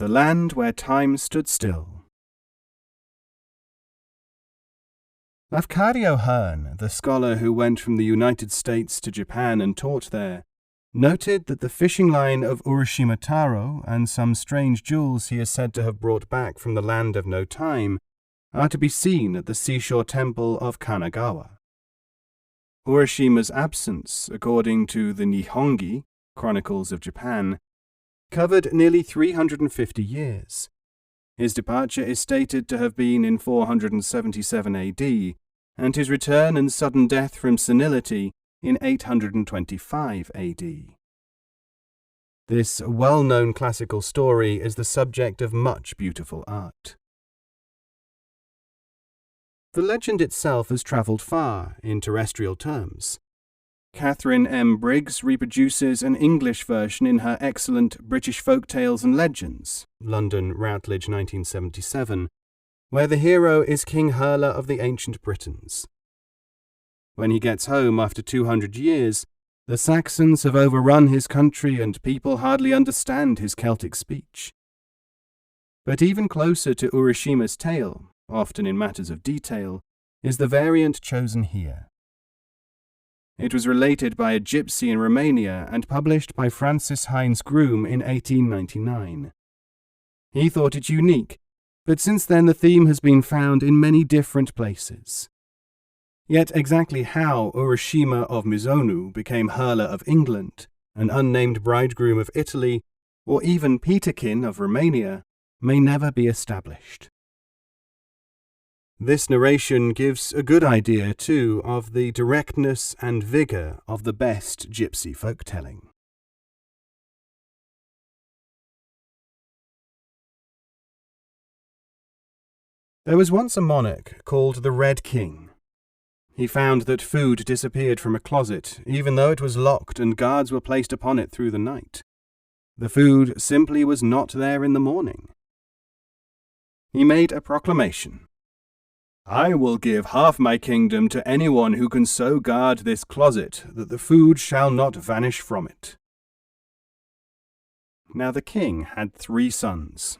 The land where time stood still. Lafcadio Hearn, the scholar who went from the United States to Japan and taught there, noted that the fishing line of Urashima Taro and some strange jewels he is said to have brought back from the land of no time are to be seen at the seashore temple of Kanagawa. Urashima's absence, according to the Nihongi, Chronicles of Japan, covered nearly 350 years. His departure is stated to have been in 477 AD, and his return and sudden death from senility in 825 AD. This well-known classical story is the subject of much beautiful art. The legend itself has travelled far in terrestrial terms. Catherine M. Briggs reproduces an English version in her excellent British Folk Tales and Legends, London, Routledge, 1977, where the hero is King Herla of the ancient Britons. When he gets home after 200 years, the Saxons have overrun his country and people hardly understand his Celtic speech. But even closer to Urashima's tale, often in matters of detail, is the variant chosen here. It was related by a gypsy in Romania and published by Francis Hines Groom in 1899. He thought it unique, but since then the theme has been found in many different places. Yet exactly how Urashima of Mizonu became Herla of England, an unnamed bridegroom of Italy, or even Peterkin of Romania, may never be established. This narration gives a good idea, too, of the directness and vigour of the best gypsy folk-telling. There was once a monarch called the Red King. He found that food disappeared from a closet, even though it was locked and guards were placed upon it through the night. The food simply was not there in the morning. He made a proclamation. "I will give half my kingdom to anyone who can so guard this closet that the food shall not vanish from it." Now the king had 3 sons.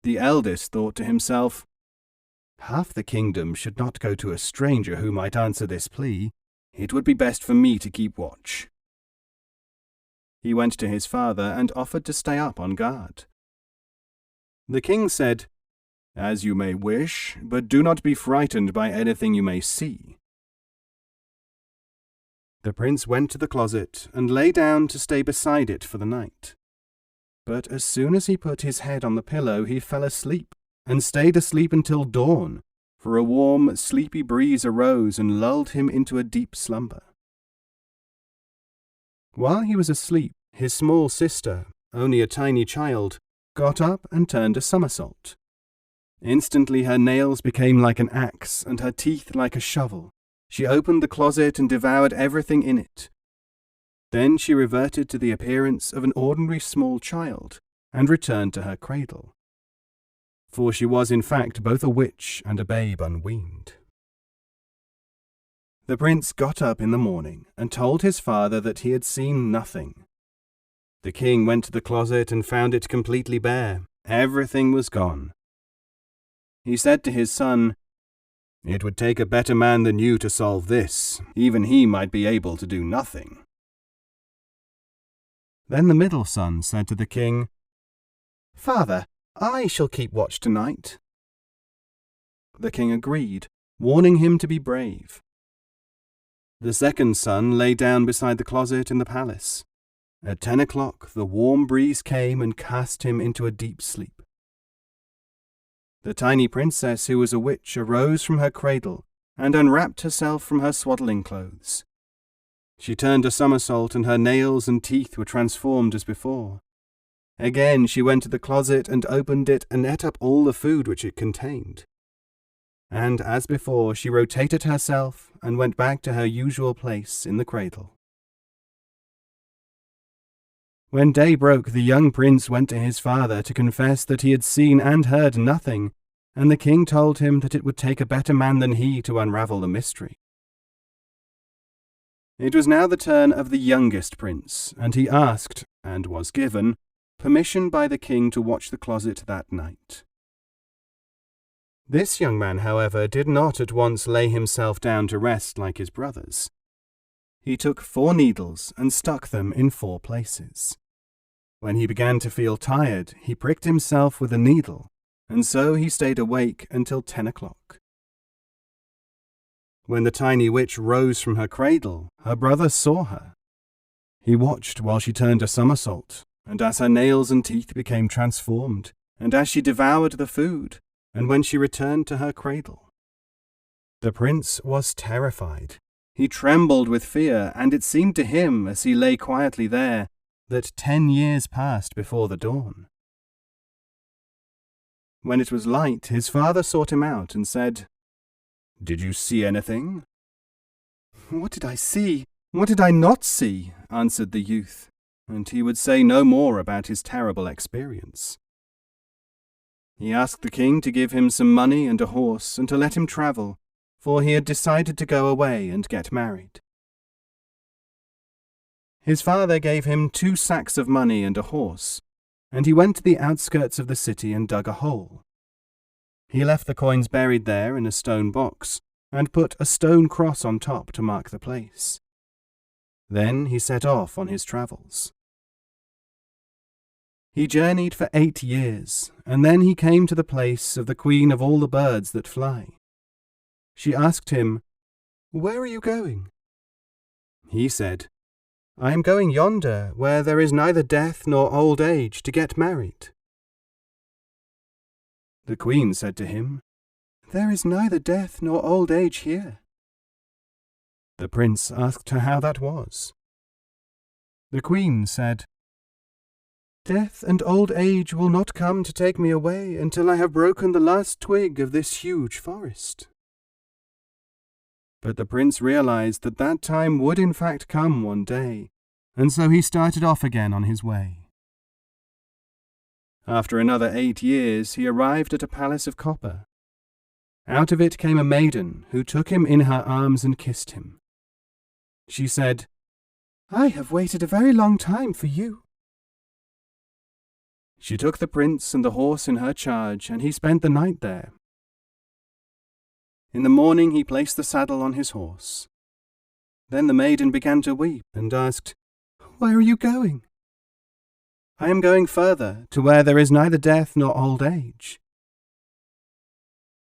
The eldest thought to himself, "Half the kingdom should not go to a stranger who might answer this plea. It would be best for me to keep watch." He went to his father and offered to stay up on guard. The king said, "As you may wish, but do not be frightened by anything you may see." The prince went to the closet and lay down to stay beside it for the night. But as soon as he put his head on the pillow, he fell asleep, and stayed asleep until dawn, for a warm, sleepy breeze arose and lulled him into a deep slumber. While he was asleep, his small sister, only a tiny child, got up and turned a somersault. Instantly her nails became like an axe and her teeth like a shovel. She opened the closet and devoured everything in it. Then she reverted to the appearance of an ordinary small child and returned to her cradle. For she was in fact both a witch and a babe unweaned. The prince got up in the morning and told his father that he had seen nothing. The king went to the closet and found it completely bare. Everything was gone. He said to his son, "It would take a better man than you to solve this. Even he might be able to do nothing." Then the middle son said to the king, "Father, I shall keep watch tonight." The king agreed, warning him to be brave. The second son lay down beside the closet in the palace. At 10 o'clock the warm breeze came and cast him into a deep sleep. The tiny princess, who was a witch, arose from her cradle and unwrapped herself from her swaddling clothes. She turned a somersault, and her nails and teeth were transformed as before. Again she went to the closet and opened it and ate up all the food which it contained. And as before she rotated herself and went back to her usual place in the cradle. When day broke, the young prince went to his father to confess that he had seen and heard nothing, and the king told him that it would take a better man than he to unravel the mystery. It was now the turn of the youngest prince, and he asked, and was given, permission by the king to watch the closet that night. This young man, however, did not at once lay himself down to rest like his brothers. He took 4 needles and stuck them in 4 places. When he began to feel tired, he pricked himself with a needle, and so he stayed awake until 10 o'clock. When the tiny witch rose from her cradle, her brother saw her. He watched while she turned a somersault, and as her nails and teeth became transformed, and as she devoured the food, and when she returned to her cradle. The prince was terrified. He trembled with fear, and it seemed to him, as he lay quietly there, that 10 years passed before the dawn. When it was light, his father sought him out and said, "Did you see anything?" "What did I see? What did I not see?" answered the youth, and he would say no more about his terrible experience. He asked the king to give him some money and a horse and to let him travel, for he had decided to go away and get married. His father gave him 2 sacks of money and a horse, and he went to the outskirts of the city and dug a hole. He left the coins buried there in a stone box, and put a stone cross on top to mark the place. Then he set off on his travels. He journeyed for 8 years, and then he came to the place of the queen of all the birds that fly. She asked him, "Where are you going?" He said, "I am going yonder, where there is neither death nor old age, to get married." The queen said to him, "There is neither death nor old age here." The prince asked her how that was. The queen said, "Death and old age will not come to take me away until I have broken the last twig of this huge forest." But the prince realized that that time would in fact come one day, and so he started off again on his way. After another 8 years, he arrived at a palace of copper. Out of it came a maiden who took him in her arms and kissed him. She said, "I have waited a very long time for you." She took the prince and the horse in her charge, and he spent the night there. In the morning he placed the saddle on his horse. Then the maiden began to weep and asked, "Where are you going?" "I am going further, to where there is neither death nor old age."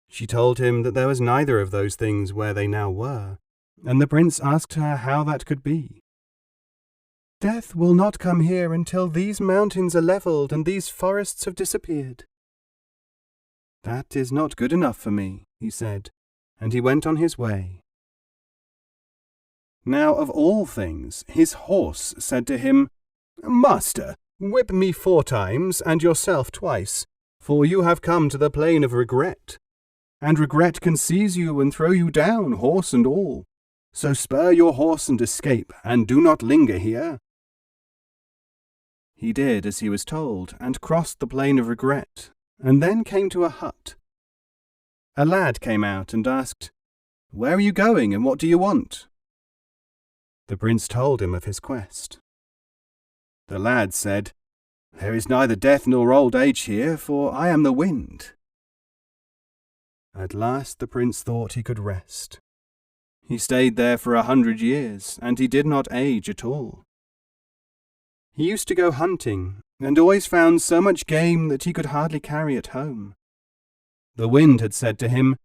She told him that there was neither of those things where they now were, and the prince asked her how that could be. "Death will not come here until these mountains are leveled and these forests have disappeared." "That is not good enough for me," he said, and he went on his way. Now of all things, his horse said to him, "Master, whip me 4 times and yourself twice, for you have come to the plain of regret. And regret can seize you and throw you down, horse and all. So spur your horse and escape, and do not linger here." He did as he was told, and crossed the plain of regret, and then came to a hut. A lad came out and asked, "Where are you going, and what do you want?" The prince told him of his quest. The lad said, "There is neither death nor old age here, for I am the wind." At last the prince thought he could rest. He stayed there for 100 years, and he did not age at all. He used to go hunting, and always found so much game that he could hardly carry it home. The wind had said to him,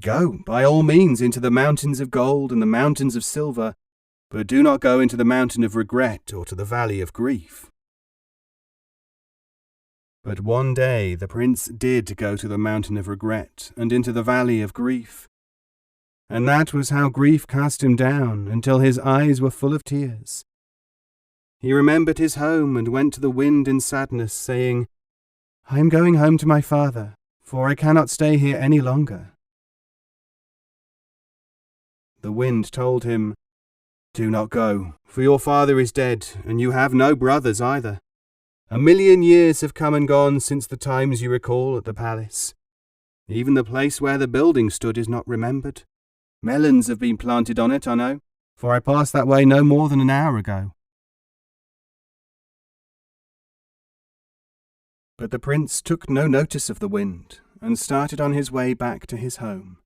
"Go, by all means, into the mountains of gold and the mountains of silver, but do not go into the mountain of regret or to the valley of grief." But one day the prince did go to the mountain of regret and into the valley of grief. And that was how grief cast him down until his eyes were full of tears. He remembered his home and went to the wind in sadness, saying, "I am going home to my father, for I cannot stay here any longer." The wind told him, "Do not go, for your father is dead, and you have no brothers either. 1,000,000 years have come and gone since the times you recall at the palace. Even the place where the building stood is not remembered. Melons have been planted on it, I know, for I passed that way no more than an hour ago." But the prince took no notice of the wind and started on his way back to his home.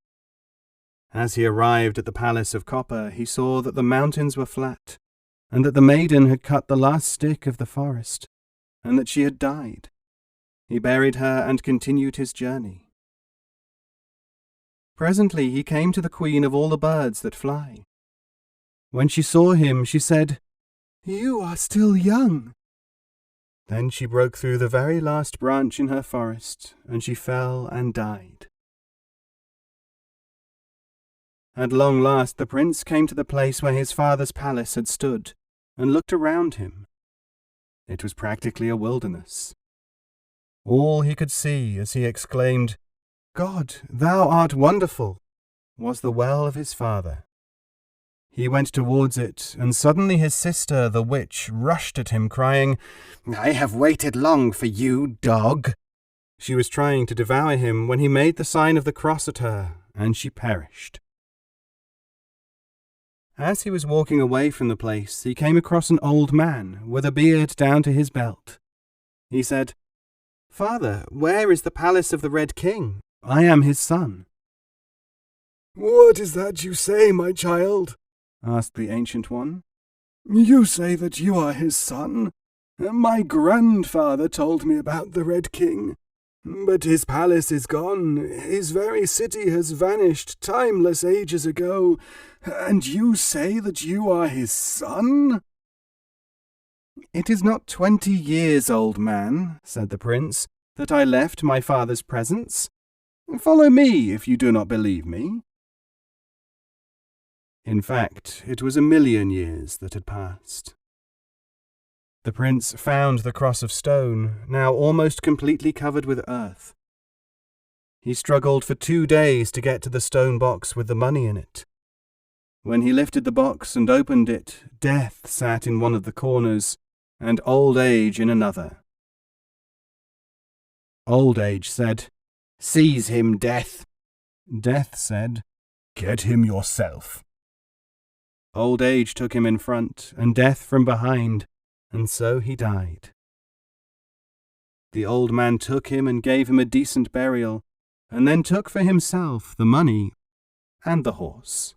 As he arrived at the palace of copper, he saw that the mountains were flat, and that the maiden had cut the last stick of the forest, and that she had died. He buried her and continued his journey. Presently he came to the queen of all the birds that fly. When she saw him, she said, "You are still young." Then she broke through the very last branch in her forest, and she fell and died. At long last the prince came to the place where his father's palace had stood, and looked around him. It was practically a wilderness. All he could see as he exclaimed, "God, thou art wonderful," was the well of his father. He went towards it, and suddenly his sister, the witch, rushed at him, crying, "I have waited long for you, dog." She was trying to devour him when he made the sign of the cross at her, and she perished. As he was walking away from the place, he came across an old man with a beard down to his belt. He said, "Father, where is the palace of the Red King? I am his son." "What is that you say, my child?" asked the Ancient One. "You say that you are his son. My grandfather told me about the Red King. But his palace is gone, his very city has vanished timeless ages ago, and you say that you are his son?" "It is not 20 years, old man," said the prince, "that I left my father's presence. Follow me if you do not believe me." In fact, it was 1,000,000 years that had passed. The prince found the cross of stone, now almost completely covered with earth. He struggled for 2 days to get to the stone box with the money in it. When he lifted the box and opened it, Death sat in one of the corners, and Old Age in another. Old Age said, "Seize him, Death." Death said, "Get him yourself." Old Age took him in front, and Death from behind, and so he died. The old man took him and gave him a decent burial, and then took for himself the money and the horse.